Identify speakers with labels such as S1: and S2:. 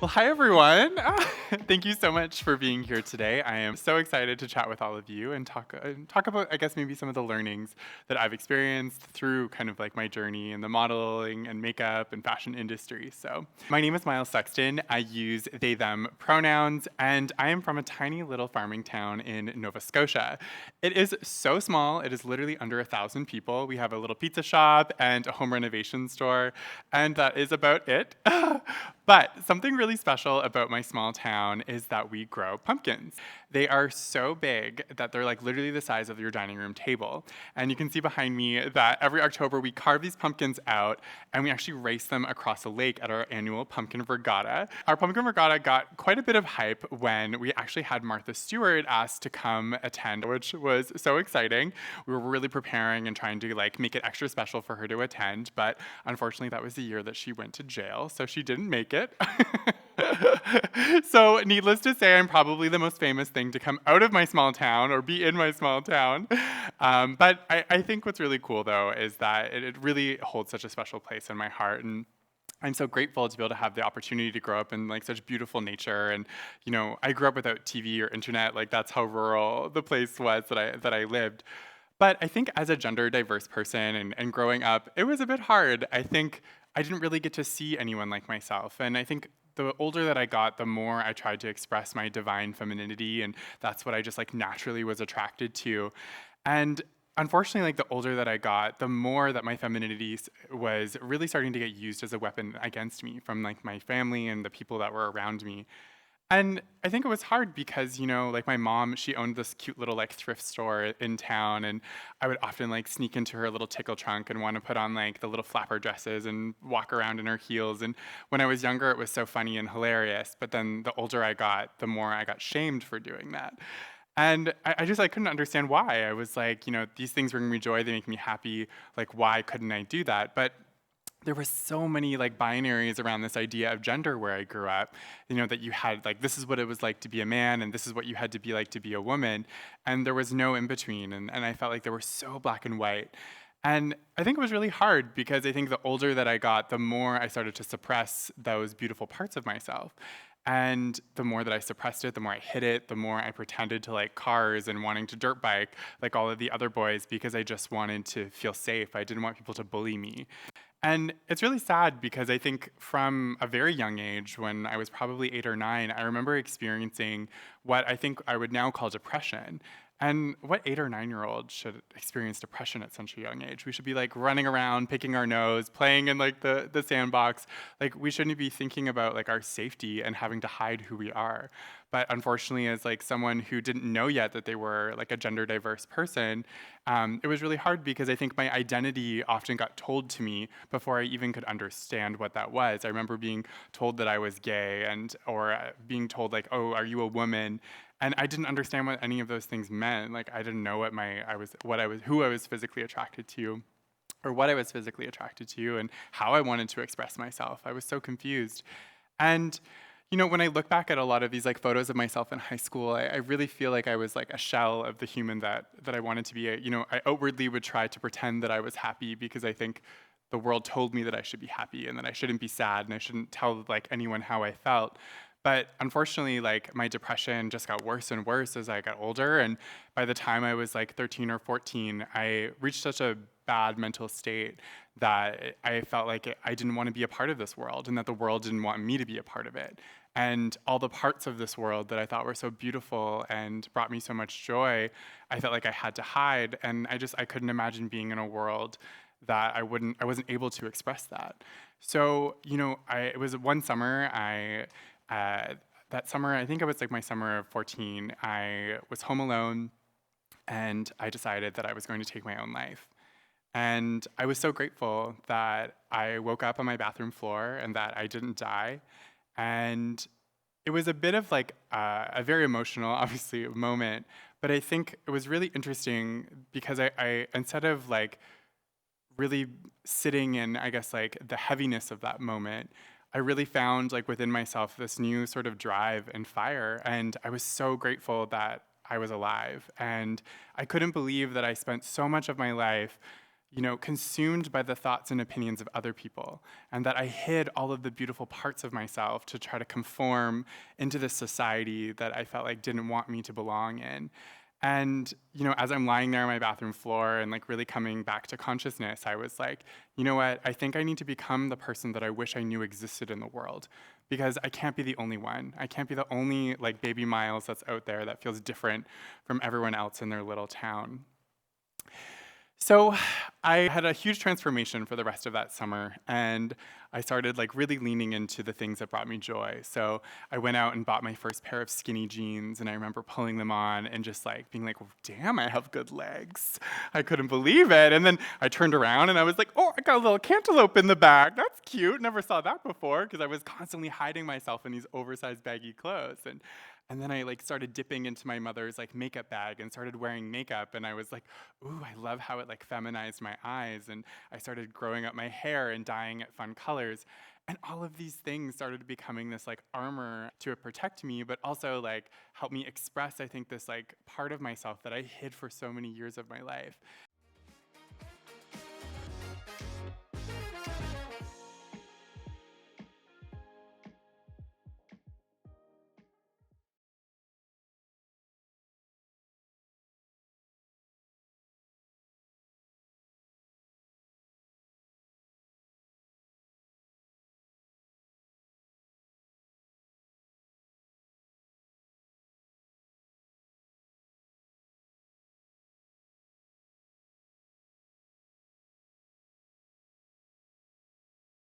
S1: Well, hi everyone. Thank you so much for being here today. I am so excited to chat with all of you and talk about, I guess, maybe some of the learnings that I've experienced through kind of like my journey in the modeling and makeup and fashion industry. So, my name is Miles Sexton. I use they them pronouns, and I am from a tiny little farming town in Nova Scotia. It is so small. It is literally under 1,000 people. We have a little pizza shop and a home renovation store, and that is about it. But something really special about my small town is that we grow pumpkins. They are so big that they're like literally the size of your dining room table. And you can see behind me that every October we carve these pumpkins out and we actually race them across a lake at our annual pumpkin regatta. Our pumpkin regatta got quite a bit of hype when we actually had Martha Stewart asked to come attend, which was so exciting. We were really preparing and trying to like make it extra special for her to attend, but unfortunately that was the year that she went to jail, so she didn't make it. So, needless to say, I'm probably the most famous thing to come out of my small town or be in my small town. But I think what's really cool, though, is that it really holds such a special place in my heart. And I'm so grateful to be able to have the opportunity to grow up in like such beautiful nature. And I grew up without TV or internet. Like that's how rural the place was that I lived. But I think as a gender diverse person and growing up, it was a bit hard. I think I didn't really get to see anyone like myself. And I think the older that I got, the more I tried to express my divine femininity, and that's what I just like naturally was attracted to. And unfortunately, like the older that I got, the more that my femininity was really starting to get used as a weapon against me from like my family and the people that were around me. And I think it was hard because, like my mom, she owned this cute little like thrift store in town, and I would often like sneak into her little tickle trunk and want to put on like the little flapper dresses and walk around in her heels. And when I was younger, it was so funny and hilarious. But then the older I got, the more I got shamed for doing that. And I just I couldn't understand why. I was like, these things bring me joy, they make me happy. Like, why couldn't I do that? But there were so many like binaries around this idea of gender where I grew up, that you had like this is what it was like to be a man and this is what you had to be like to be a woman, and there was no in between, and I felt like they were so black and white. And I think it was really hard because I think the older that I got, the more I started to suppress those beautiful parts of myself. And the more that I suppressed it, the more I hid it, the more I pretended to like cars and wanting to dirt bike like all of the other boys because I just wanted to feel safe. I didn't want people to bully me. And it's really sad because I think from a very young age, when I was probably 8 or 9, I remember experiencing what I think I would now call depression. And what 8 or 9 year old should experience depression at such a young age? We should be like running around, picking our nose, playing in like the sandbox. Like we shouldn't be thinking about like our safety and having to hide who we are. But unfortunately, as like someone who didn't know yet that they were like a gender diverse person, it was really hard because I think my identity often got told to me before I even could understand what that was. I remember being told that I was gay or being told like, "Oh, are you a woman?" And I didn't understand what any of those things meant. Like I didn't know who I was physically attracted to, or what I was physically attracted to, and how I wanted to express myself. I was so confused. And when I look back at a lot of these like photos of myself in high school, I really feel like I was like a shell of the human that I wanted to be. I outwardly would try to pretend that I was happy because I think the world told me that I should be happy and that I shouldn't be sad and I shouldn't tell like anyone how I felt. But unfortunately, like my depression just got worse and worse as I got older. And by the time I was like 13 or 14, I reached such a bad mental state that I felt like I didn't want to be a part of this world and that the world didn't want me to be a part of it. And all the parts of this world that I thought were so beautiful and brought me so much joy, I felt like I had to hide. And I couldn't imagine being in a world that I wasn't able to express that. So, it was one summer, that summer, I think it was like my summer of 14, I was home alone and I decided that I was going to take my own life. And I was so grateful that I woke up on my bathroom floor and that I didn't die. And it was a bit of like a very emotional, obviously, moment. But I think it was really interesting because I instead of like really sitting in, I guess, like the heaviness of that moment, I really found like within myself this new sort of drive and fire. And I was so grateful that I was alive. And I couldn't believe that I spent so much of my life, consumed by the thoughts and opinions of other people, and that I hid all of the beautiful parts of myself to try to conform into this society that I felt like didn't want me to belong in. And, as I'm lying there on my bathroom floor and like really coming back to consciousness, I was like, you know what? I think I need to become the person that I wish I knew existed in the world, because I can't be the only one. I can't be the only like baby Miles that's out there that feels different from everyone else in their little town. So I had a huge transformation for the rest of that summer, and I started like really leaning into the things that brought me joy. So I went out and bought my first pair of skinny jeans, and I remember pulling them on and just like being like, damn, I have good legs. I couldn't believe it. And then I turned around and I was like, oh, I got a little cantaloupe in the back. That's cute. Never saw that before, because I was constantly hiding myself in these oversized baggy clothes. And then I like started dipping into my mother's like makeup bag and started wearing makeup, and I was like, ooh, I love how it like feminized my eyes, and I started growing up my hair and dyeing it fun colors. And all of these things started becoming this like armor to protect me, but also like help me express, I think, this like part of myself that I hid for so many years of my life.